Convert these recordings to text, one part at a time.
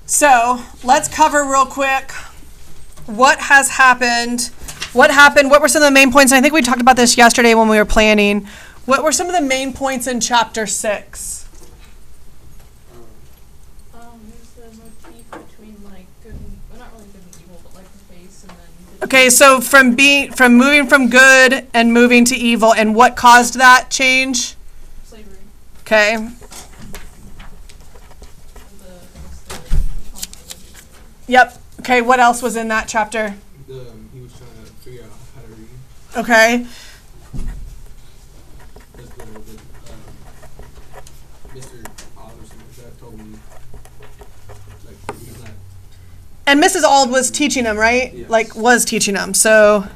So let's cover real quick what has happened. What happened? What were some of the main points? And I think we talked about this yesterday when we were planning. What were some of the main points in chapter 6? There's the motif between like good and, well, not really good and evil, but like the face and then. Okay, so from moving from good and moving to evil, and what caused that change? Slavery. Okay. Yep. Okay, what else was in that chapter? He was trying to figure out how to read. Okay. Mr. Auld or something like that told me, like, he's not. And Mrs. Auld was teaching him, right? Yes. Like, was teaching him. So,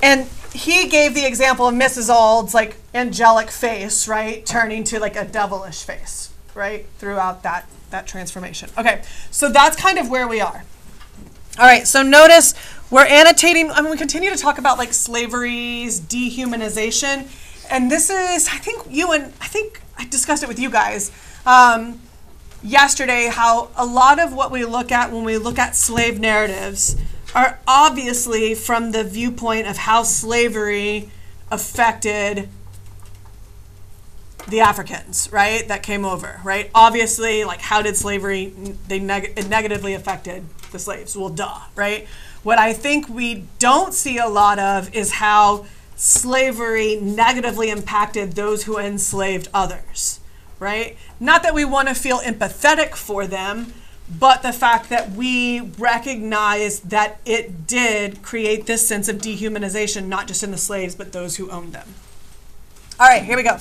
and he gave the example of Mrs. Auld's, like, angelic face, right? Turning to, like, a devilish face, right? Throughout that transformation. Okay, so that's kind of where we are. All right, so notice we're annotating, I mean, we continue to talk about like slavery's dehumanization. And this is, I think I discussed it with you guys yesterday, how a lot of what we look at when we look at slave narratives are obviously from the viewpoint of how slavery affected the Africans, right, that came over, right? Obviously, like, how did slavery, it negatively affected the slaves? Well, duh, right? What I think we don't see a lot of is how slavery negatively impacted those who enslaved others, right? Not that we want to feel empathetic for them, but the fact that we recognize that it did create this sense of dehumanization, not just in the slaves, but those who owned them. All right, here we go.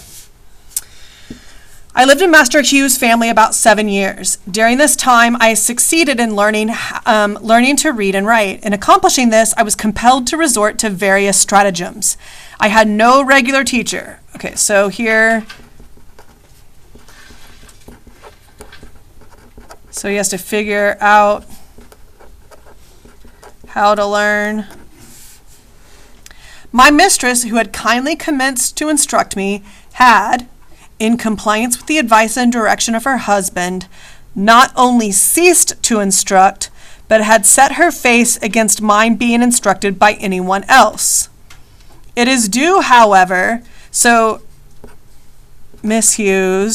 I lived in Master Hugh's family about 7 years. During this time, I succeeded in learning to read and write. In accomplishing this, I was compelled to resort to various stratagems. I had no regular teacher. Okay, so here, so he has to figure out how to learn. My mistress, who had kindly commenced to instruct me, had, in compliance with the advice and direction of her husband, not only ceased to instruct, but had set her face against mine being instructed by anyone else. It is due, however, so Miss Hugh,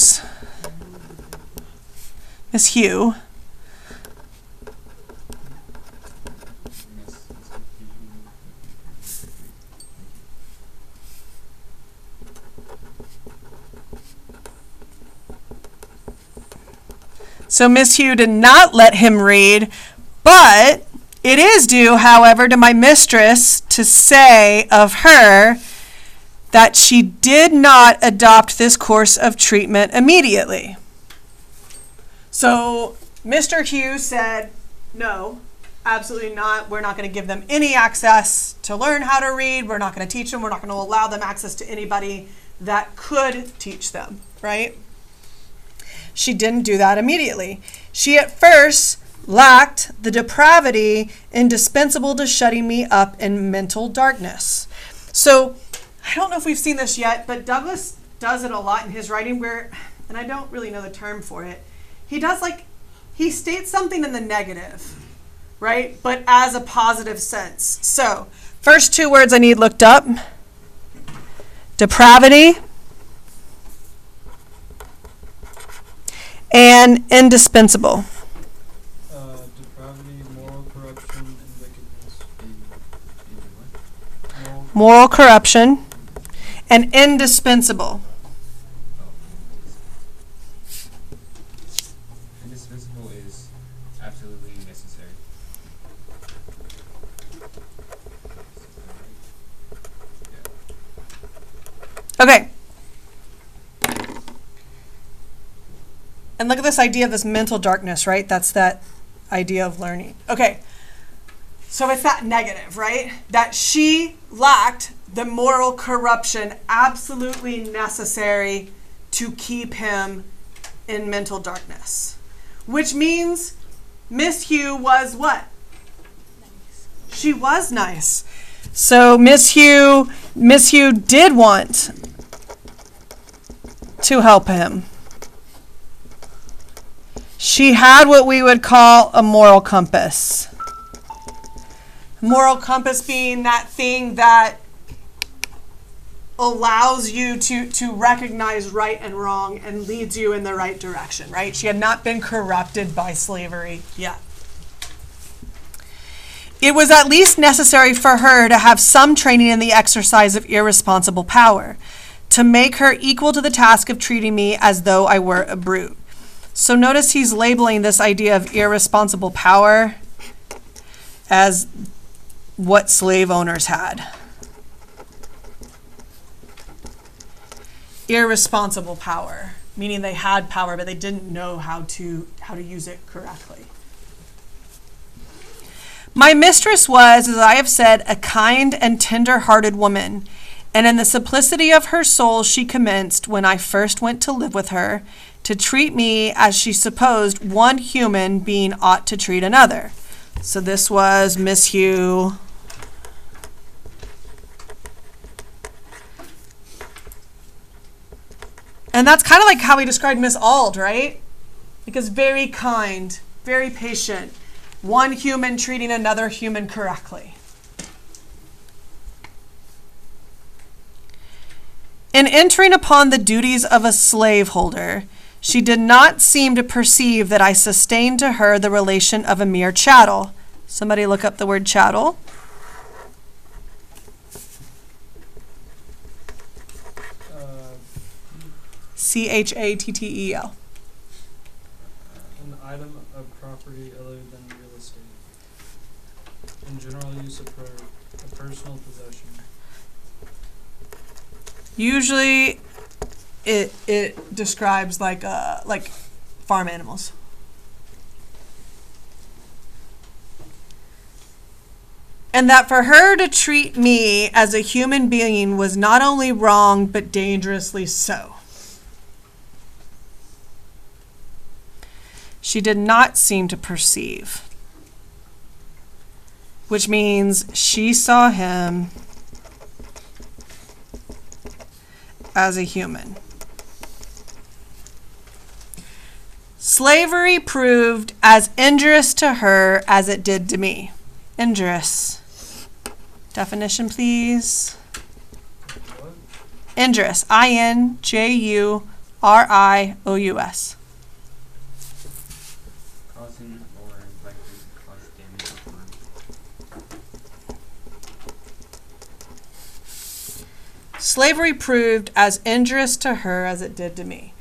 so Miss Hugh did not let him read, but it is due, however, to my mistress to say of her that she did not adopt this course of treatment immediately. So Mr. Hugh said, no, absolutely not. We're not going to give them any access to learn how to read. We're not going to teach them. We're not going to allow them access to anybody that could teach them, right? She didn't do that immediately. She at first lacked the depravity indispensable to shutting me up in mental darkness. So I don't know if we've seen this yet, but Douglass does it a lot in his writing where, and I don't really know the term for it, he states something in the negative, right? But as a positive sense. So first two words I need looked up: depravity and indispensable. Depravity, moral corruption, and wickedness. Moral corruption and indispensable. Indispensable is absolutely necessary. Okay. And look at this idea of this mental darkness, right? That's that idea of learning. Okay. So it's that negative, right? That she lacked the moral corruption absolutely necessary to keep him in mental darkness. Which means Miss Hugh was what? Nice. She was nice. So Miss Hugh did want to help him. She had what we would call a moral compass. Moral compass being that thing that allows you to recognize right and wrong and leads you in the right direction, right? She had not been corrupted by slavery yet. It was at least necessary for her to have some training in the exercise of irresponsible power, to make her equal to the task of treating me as though I were a brute. So notice he's labeling this idea of irresponsible power as what slave owners had. Irresponsible power, meaning they had power, but they didn't know how to use it correctly. My mistress was, as I have said, a kind and tender-hearted woman, and in the simplicity of her soul she commenced, when I first went to live with her, to treat me as she supposed one human being ought to treat another. So this was Miss Hugh. And that's kind of like how we described Miss Auld, right? Because very kind, very patient, one human treating another human correctly. In entering upon the duties of a slaveholder, she did not seem to perceive that I sustained to her the relation of a mere chattel. Somebody look up the word chattel. Chattel. An item of property other than real estate. In general use of a personal possession. Usually it describes like farm animals. And that for her to treat me as a human being was not only wrong, but dangerously so. She did not seem to perceive, which means she saw him as a human. Slavery proved as injurious to her as it did to me. Injurious. Definition, please. What? Injurious. Injurious. Causing or likely to cause damage or harm. Slavery proved as injurious to her as it did to me.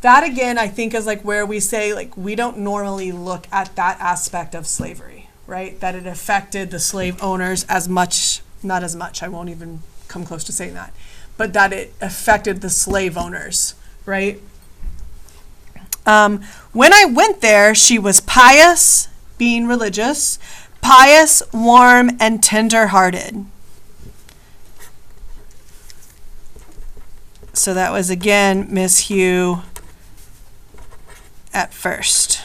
That again, I think, is like where we say, like, we don't normally look at that aspect of slavery, right? That it affected the slave owners as much, not as much, I won't even come close to saying that, but that it affected the slave owners, right? When I went there, she was pious, being religious, pious, warm, and tender-hearted. So that was, again, Miss Hugh at first.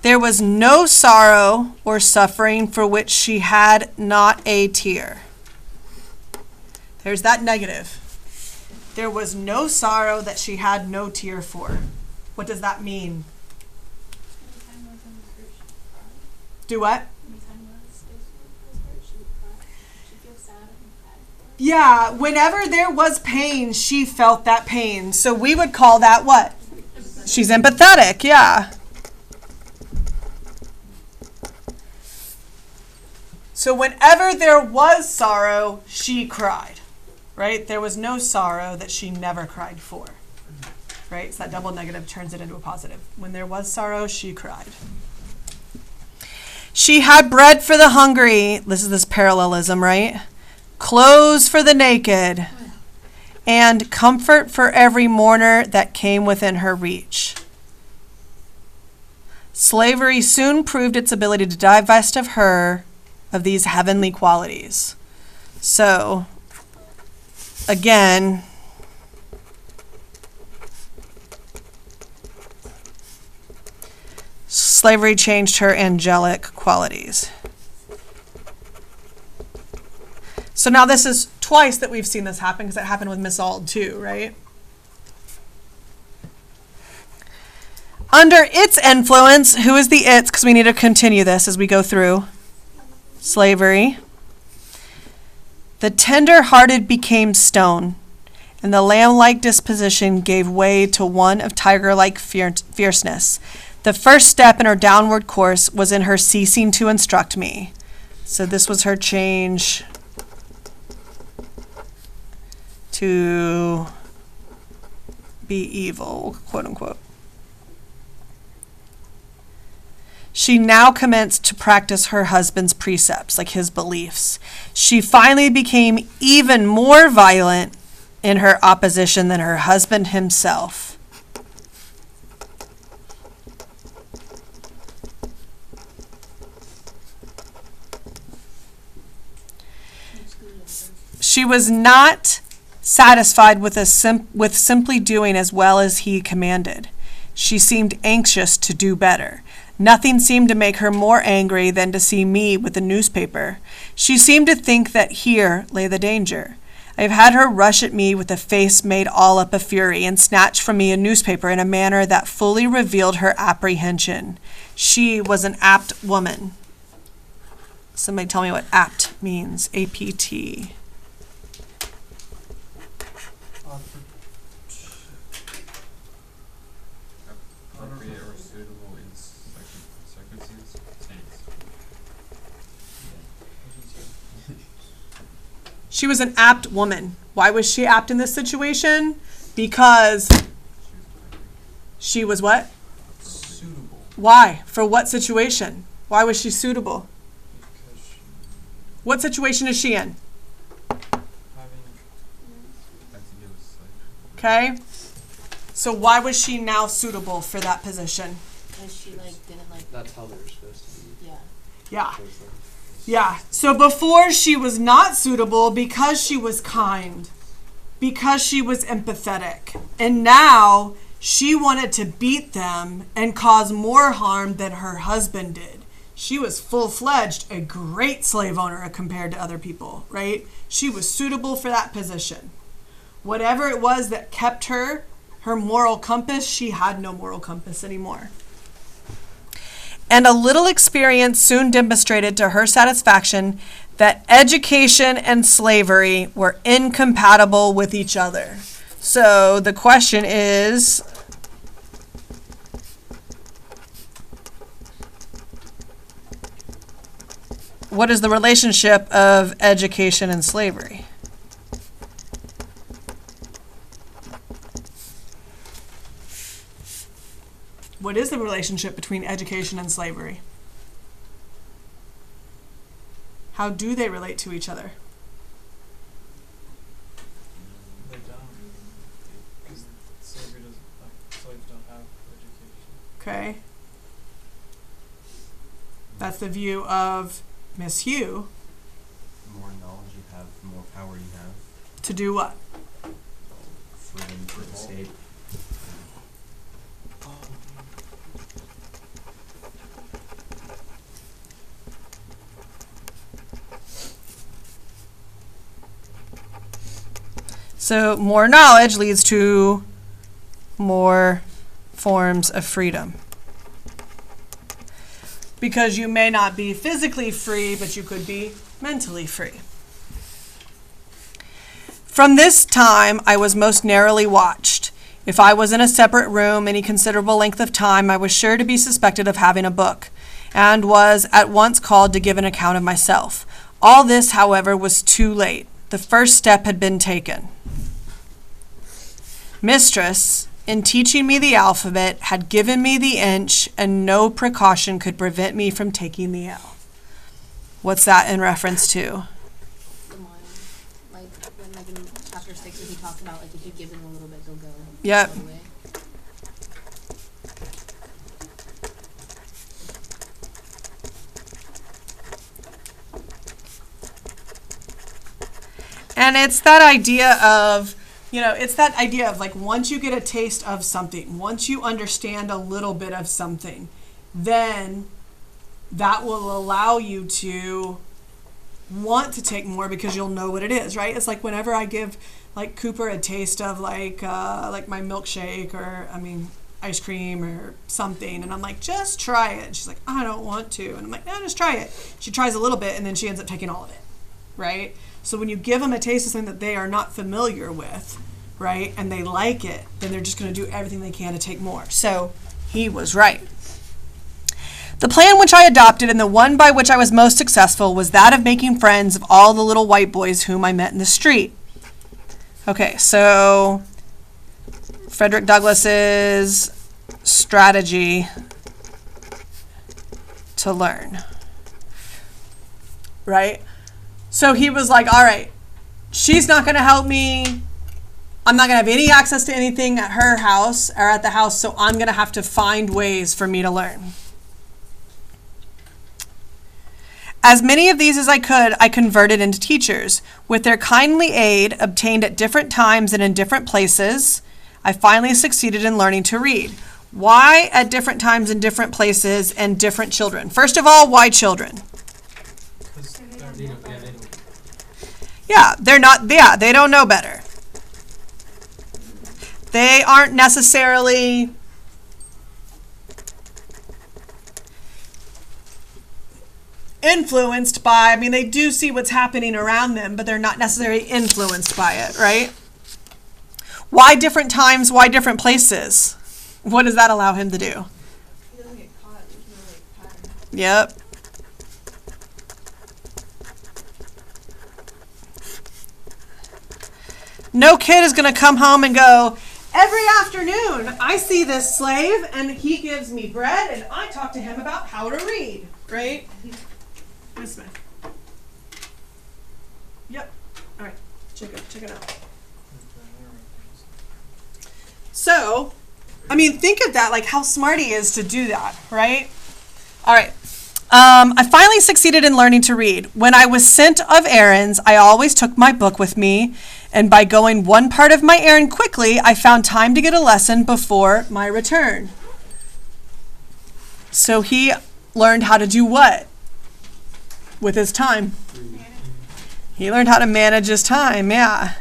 There was no sorrow or suffering for which she had not a tear. There's that negative. There was no sorrow that she had no tear for. What does that mean? Do what? Yeah, whenever there was pain, she felt that pain. So we would call that what? She's empathetic, yeah. So whenever there was sorrow, she cried, right? There was no sorrow that she never cried for, right? So that double negative turns it into a positive. When there was sorrow, she cried. She had bread for the hungry. This is this parallelism, right? Clothes for the naked, and comfort for every mourner that came within her reach. Slavery soon proved its ability to divest of her of these heavenly qualities. So, again, slavery changed her angelic qualities. So now this is twice that we've seen this happen, because it happened with Miss Auld too, right? Under its influence, who is the its? Because we need to continue this as we go through. Slavery. The tender-hearted became stone, and the lamb-like disposition gave way to one of tiger-like fierceness. The first step in her downward course was in her ceasing to instruct me. So this was her change to be evil, quote unquote. She now commenced to practice her husband's precepts, like his beliefs. She finally became even more violent in her opposition than her husband himself. She was not satisfied with simply doing as well as he commanded. She seemed anxious to do better. Nothing seemed to make her more angry than to see me with the newspaper. She seemed to think that here lay the danger. I have had her rush at me with a face made all up a fury and snatch from me a newspaper in a manner that fully revealed her apprehension. She was an apt woman. Somebody tell me what apt means. A-P-T. Appropriate or suitable in circumstances. She was an apt woman. Why was she apt in this situation? Because she was what? Suitable. Why? For what situation? Why was she suitable? Because she What situation is she in? having That's to do with slavery. Okay? So why was she now suitable for that position? Because she didn't That's how they're supposed to be. yeah. Yeah. Yeah. So before she was not suitable because she was kind, because she was empathetic. And now she wanted to beat them and cause more harm than her husband did. She was full-fledged a great slave owner compared to other people, right? She was suitable for that position. Whatever it was that kept her moral compass, she had no moral compass anymore. And a little experience soon demonstrated to her satisfaction that education and slavery were incompatible with each other. So the question is, what is the relationship of education and slavery? What is the relationship between education and slavery? How do they relate to each other? they don't. Because slavery doesn't, slaves don't have education. Okay. That's the view of Miss Hugh. The more knowledge you have, the more power you have. To do what? Freedom to escape. So more knowledge leads to more forms of freedom. Because you may not be physically free, but you could be mentally free. From this time, I was most narrowly watched. If I was in a separate room any considerable length of time, I was sure to be suspected of having a book, and was at once called to give an account of myself. All this, however, was too late. The first step had been taken. Mistress, in teaching me the alphabet, had given me the inch, and no precaution could prevent me from taking the L. What's that in reference to? The mind. When in chapter 6 when he talked about if you give them a little bit, they'll go Yep. all the way. And it's that idea of, once you get a taste of something, once you understand a little bit of something, then that will allow you to want to take more because you'll know what it is, right? It's like whenever I give like Cooper a taste of like my milkshake or ice cream or something, and I'm like, just try it. And she's like, I don't want to. And I'm like, no, just try it. She tries a little bit and then she ends up taking all of it, right? So when you give them a taste of something that they are not familiar with, right, and they like it, then they're just going to do everything they can to take more. So he was right. The plan which I adopted and the one by which I was most successful was that of making friends of all the little white boys whom I met in the street. Okay, so Frederick Douglass's strategy to learn, right? So he was like, all right, she's not going to help me. I'm not going to have any access to anything at her house or at the house, so I'm going to have to find ways for me to learn. As many of these as I could, I converted into teachers. With their kindly aid, obtained at different times and in different places, I finally succeeded in learning to read. Why at different times and different places and different children? First of all, why children? They don't know better. They aren't necessarily influenced by, they do see what's happening around them, but they're not necessarily influenced by it, right? Why different times? Why different places? What does that allow him to do? He doesn't get caught. There's no pattern. Yep. No kid is going to come home and go, every afternoon I see this slave and he gives me bread and I talk to him about how to read, right? Miss Smith. Yep. All right. Check it out. So, think of that, like how smart he is to do that, right? All right. I finally succeeded in learning to read. When I was sent of errands, I always took my book with me, and by going one part of my errand quickly, I found time to get a lesson before my return. So he learned how to do what with his time? He learned how to manage his time, yeah.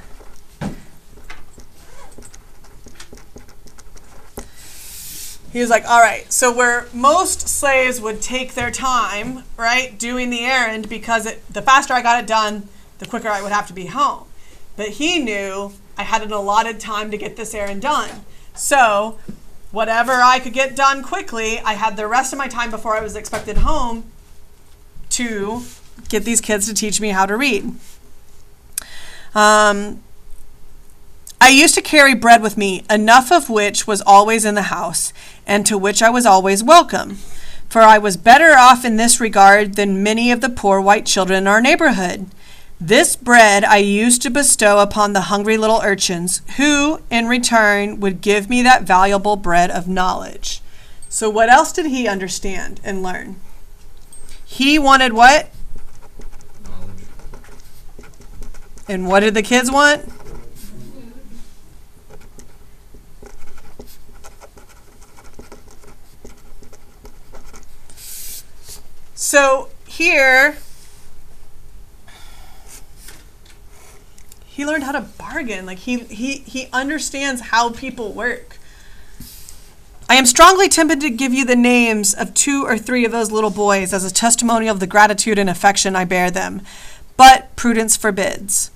He was like, all right, so where most slaves would take their time, right, doing the errand, because the faster I got it done, the quicker I would have to be home. But he knew I had an allotted time to get this errand done. So whatever I could get done quickly, I had the rest of my time before I was expected home to get these kids to teach me how to read. I used to carry bread with me, enough of which was always in the house, and to which I was always welcome. For I was better off in this regard than many of the poor white children in our neighborhood. This bread I used to bestow upon the hungry little urchins, who, in return, would give me that valuable bread of knowledge. So what else did he understand and learn? He wanted what? Knowledge. And what did the kids want? So here, he learned how to bargain. Like he understands how people work. I am strongly tempted to give you the names of 2 or 3 of those little boys as a testimonial of the gratitude and affection I bear them, but prudence forbids.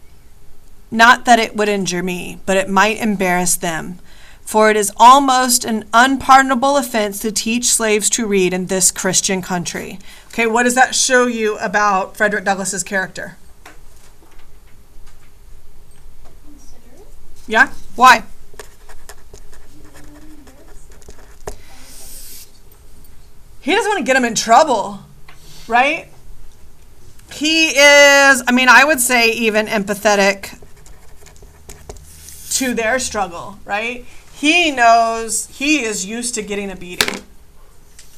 Not that it would injure me, but it might embarrass them. For it is almost an unpardonable offense to teach slaves to read in this Christian country. Okay, what does that show you about Frederick Douglass's character? Considerate. Yeah? Why? He doesn't want to get them in trouble, right? He is, I would say even empathetic to their struggle, right? He knows he is used to getting a beating,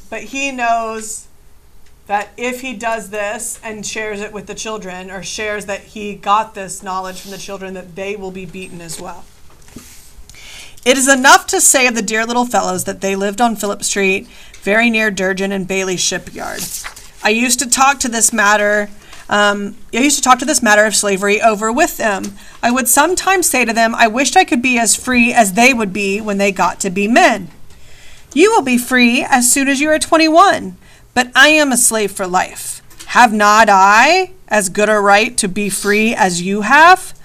but he knows that if he does this and shares it with the children, or shares that he got this knowledge from the children, that they will be beaten as well. It is enough to say of the dear little fellows that they lived on Phillip Street, very near Durgin and Bailey shipyard. I used to talk to this matter I used to talk to this matter of slavery over with them. I would sometimes say to them, I wished I could be as free as they would be when they got to be men. You will be free as soon as you are 21, but I am a slave for life. Have not I as good a right to be free as you have?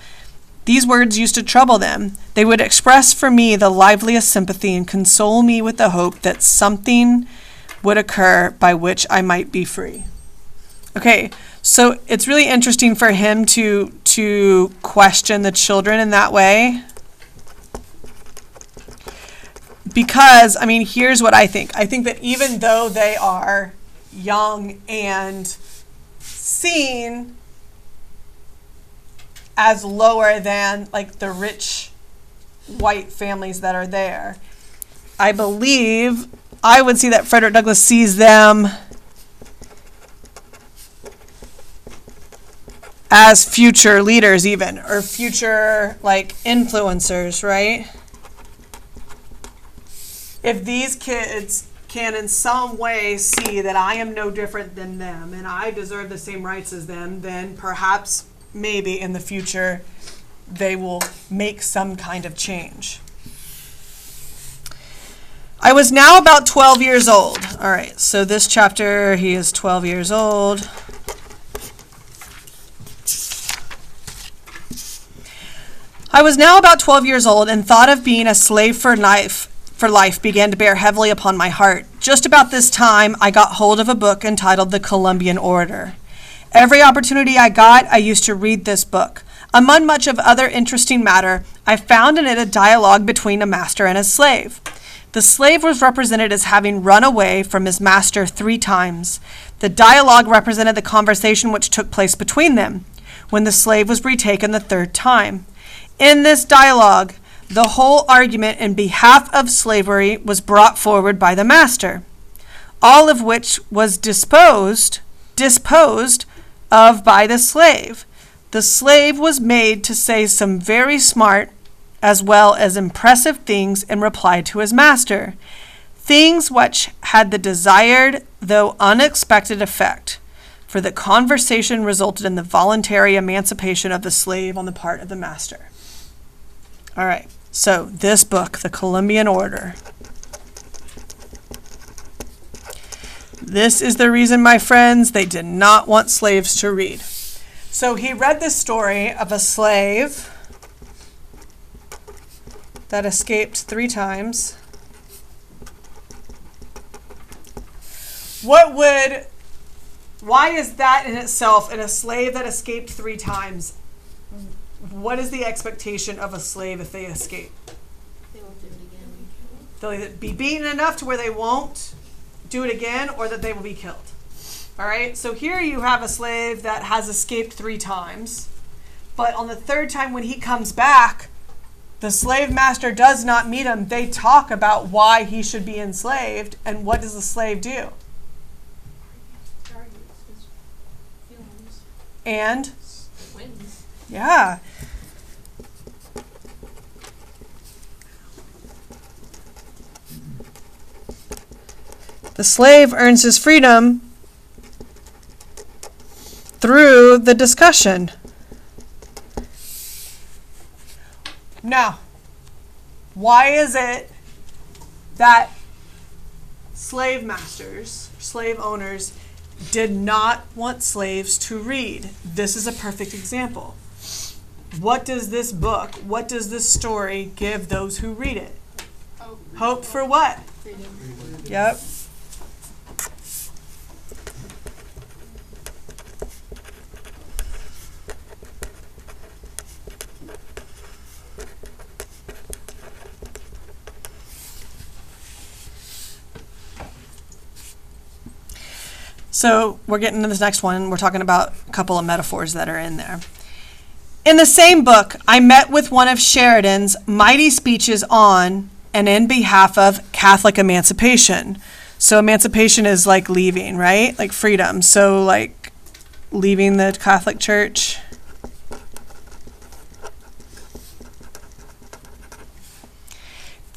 These words used to trouble them. They would express for me the liveliest sympathy and console me with the hope that something would occur by which I might be free. Okay, so it's really interesting for him to question the children in that way. Because, I mean, here's what I think. I think that even though they are young and seen as lower than like the rich white families that are there, I believe I would see that Frederick Douglass sees them as future leaders even, or future like influencers, right? If these kids can in some way see that I am no different than them and I deserve the same rights as them, then perhaps maybe in the future they will make some kind of change. I was now about 12 years old. All right, so this chapter, he is 12 years old. I was now about 12 years old, and thought of being a slave for life began to bear heavily upon my heart. Just about this time, I got hold of a book entitled The Columbian Orator. Every opportunity I got, I used to read this book. Among much of other interesting matter, I found in it a dialogue between a master and a slave. The slave was represented as having run away from his master 3 times. The dialogue represented the conversation which took place between them, when the slave was retaken the 3rd time. In this dialogue, the whole argument in behalf of slavery was brought forward by the master, all of which was disposed of by the slave. The slave was made to say some very smart as well as impressive things in reply to his master, things which had the desired though unexpected effect, for the conversation resulted in the voluntary emancipation of the slave on the part of the master. All right, so this book, The Columbian Orator. This is the reason, my friends, they did not want slaves to read. So he read this story of a slave that escaped 3 times. Why is that in itself, in a slave that escaped 3 times, what is the expectation of a slave if they escape? They won't do it again. They'll either be beaten enough to where they won't do it again, or that they will be killed. All right, so here you have a slave that has escaped 3 times, but on the 3rd time when he comes back, the slave master does not meet him. They talk about why he should be enslaved, and what does the slave do? Argues his feelings. And Wins. yeah. The slave earns his freedom through the discussion. Now, why is it that slave masters, slave owners, did not want slaves to read? This is a perfect example. What does this book, what does this story give those who read it? Hope for what? Freedom. Yep. So we're getting to this next one. We're talking about a couple of metaphors that are in there. In the same book, I met with one of Sheridan's mighty speeches on and in behalf of Catholic emancipation. So emancipation is like leaving, right? Like freedom. So like leaving the Catholic Church.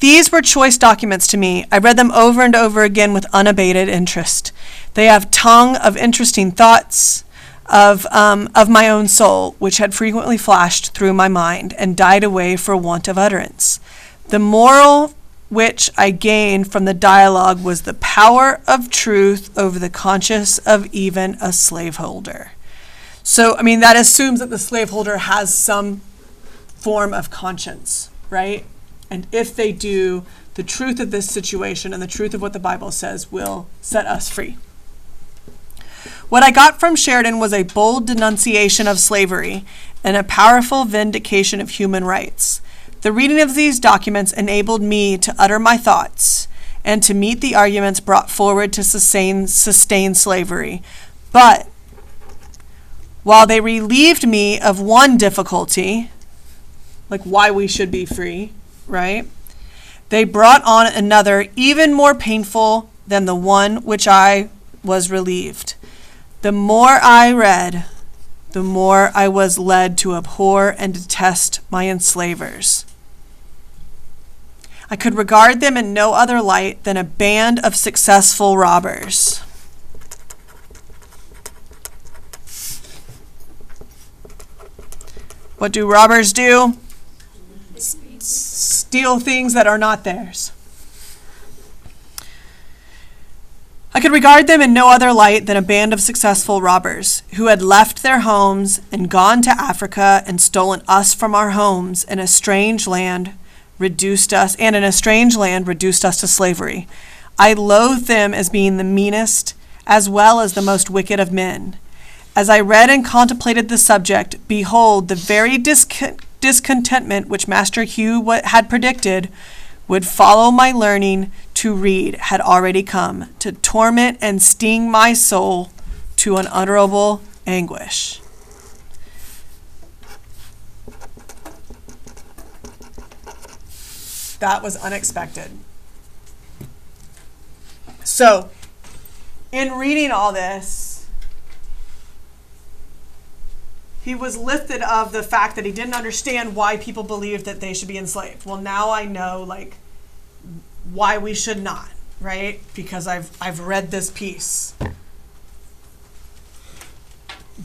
These were choice documents to me. I read them over and over again with unabated interest. They have tongue of interesting thoughts. of my own soul, which had frequently flashed through my mind and died away for want of utterance. The moral which I gained from the dialogue was the power of truth over the conscience of even a slaveholder. So, I mean, that assumes that the slaveholder has some form of conscience, right? And if they do, the truth of this situation and the truth of what the Bible says will set us free. What I got from Sheridan was a bold denunciation of slavery and a powerful vindication of human rights. The reading of these documents enabled me to utter my thoughts and to meet the arguments brought forward to sustain slavery. But while they relieved me of one difficulty, like why we should be free, right? They brought on another even more painful than the one which I was relieved. The more I read, the more I was led to abhor and detest my enslavers. I could regard them in no other light than a band of successful robbers. What do robbers do? Steal things that are not theirs. I could regard them in no other light than a band of successful robbers who had left their homes and gone to Africa and stolen us from our homes in a strange land, reduced us to slavery. I loathed them as being the meanest as well as the most wicked of men. As I read and contemplated the subject, behold, the very discontentment which Master Hugh had predicted would follow my learning to read had already come, to torment and sting my soul to unutterable anguish. That was unexpected. So, in reading all this, he was lifted of the fact that he didn't understand why people believed that they should be enslaved. Well, now I know, why we should not, right? Because I've read this piece.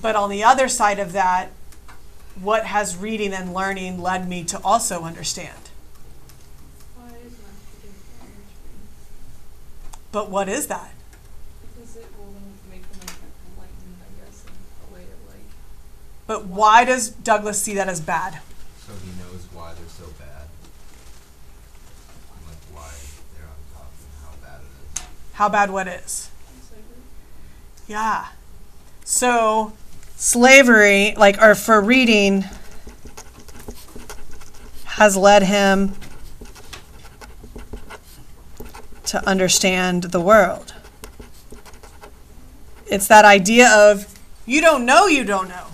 But on the other side of that, what has reading and learning led me to also understand? Why is Master Douglass free? But what is that? Because it will make them enlightened, I guess, in a way of But why does Douglass see that as bad? So he knows why they're so bad. And why they're on top and how bad it is. How bad what is? slavery. Yeah. So slavery, or for reading, has led him to understand the world. It's that idea of you don't know you don't know.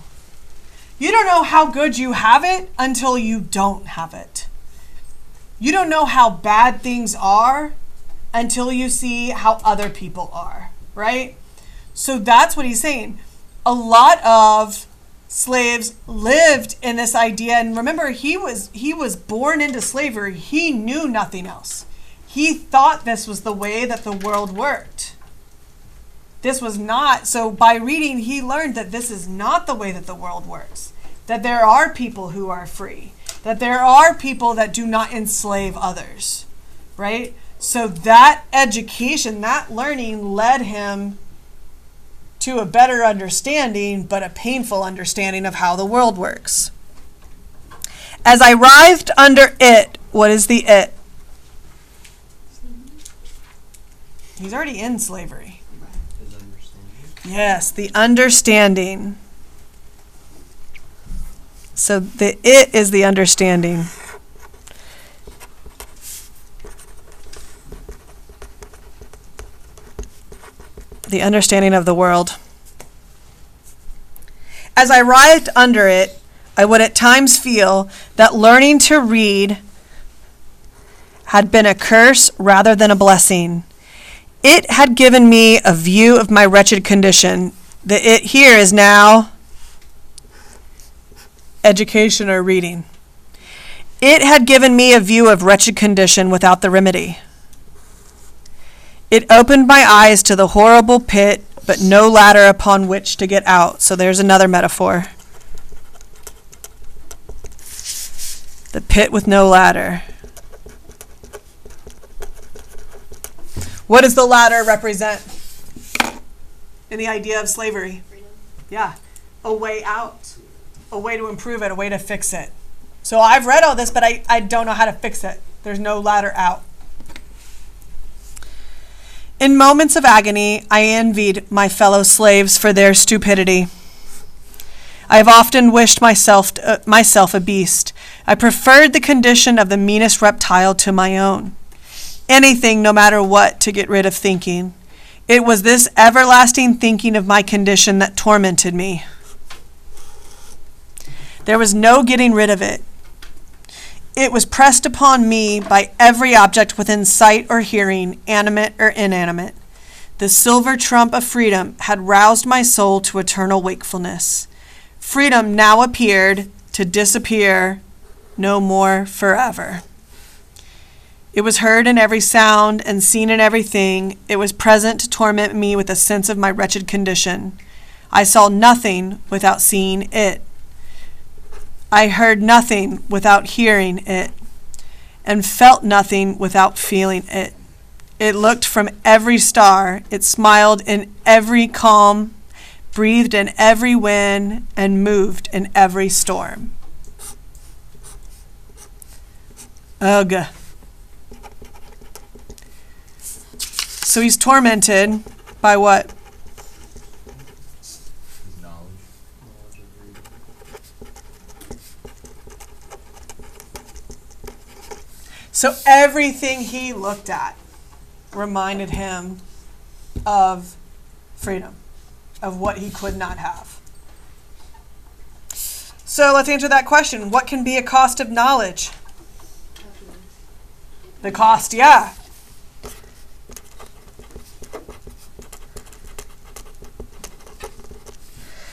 You don't know how good you have it until you don't have it. You don't know how bad things are until you see how other people are, right? So that's what he's saying. A lot of slaves lived in this idea, and remember, he was born into slavery. He knew nothing else. He thought this was the way that the world worked. This was not. So by reading, he learned that this is not the way that the world works, that there are people who are free, that there are people that do not enslave others, right? So that education, that learning led him to a better understanding, but a painful understanding of how the world works. As I writhed under it, what is the it? He's already in slavery. His understanding. Yes, the understanding. So the it is the understanding. The understanding of the world. As I writhed under it, I would at times feel that learning to read had been a curse rather than a blessing. It had given me a view of my wretched condition. The it here is now education or reading. It had given me a view of wretched condition without the remedy. It opened my eyes to the horrible pit but no ladder upon which to get out. So there's another metaphor. The pit with no ladder. What does the ladder represent in the idea of slavery? Freedom. Yeah, a way out, a way to improve it, a way to fix it. So I've read all this, but I don't know how to fix it. There's no ladder out. In moments of agony, I envied my fellow slaves for their stupidity. I have often wished myself a beast. I preferred the condition of the meanest reptile to my own. Anything, no matter what, to get rid of thinking. It was this everlasting thinking of my condition that tormented me. There was no getting rid of it. It was pressed upon me by every object within sight or hearing, animate or inanimate. The silver trump of freedom had roused my soul to eternal wakefulness. Freedom now appeared to disappear no more forever. It was heard in every sound and seen in everything. It was present to torment me with a sense of my wretched condition. I saw nothing without seeing it. I heard nothing without hearing it, and felt nothing without feeling it. It looked from every star. It smiled in every calm, breathed in every wind, and moved in every storm. Ugh. So he's tormented by what? His knowledge. Knowledge of reading. So everything he looked at reminded him of freedom, of what he could not have. So let's answer that question. What can be a cost of knowledge? The cost, yeah.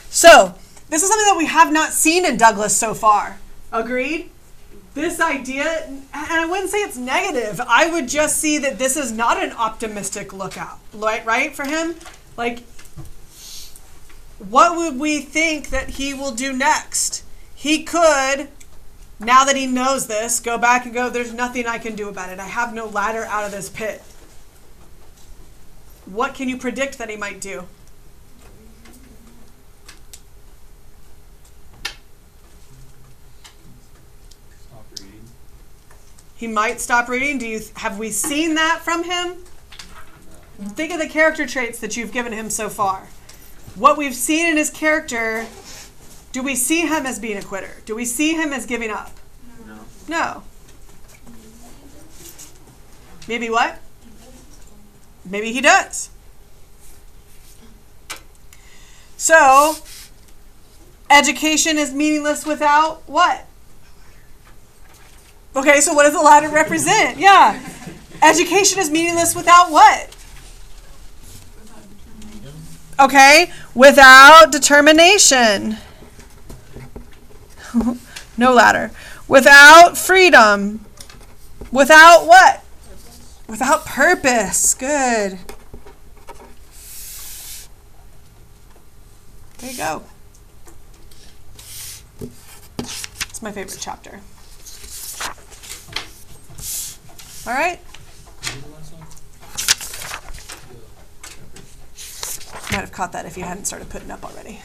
So, this is something that we have not seen in Douglass so far. Agreed? This idea, and I wouldn't say it's negative. I would just see that this is not an optimistic lookout, right, for him? Like, what would we think that he will do next? He could, now that he knows this, go back and go, there's nothing I can do about it. I have no ladder out of this pit. What can you predict that he might do? Stop reading. He might stop reading. Have we seen that from him? Think of the character traits that you've given him so far. What we've seen in his character, do we see him as being a quitter? Do we see him as giving up? No. No. Maybe what? Maybe he does. So, education is meaningless without what? Okay, so what does the ladder represent? Yeah. Education is meaningless without what? Okay, without determination. No ladder. Without freedom. Without what? Without purpose. Good. There you go. It's my favorite chapter. All right. Might have caught that if you hadn't started putting up already.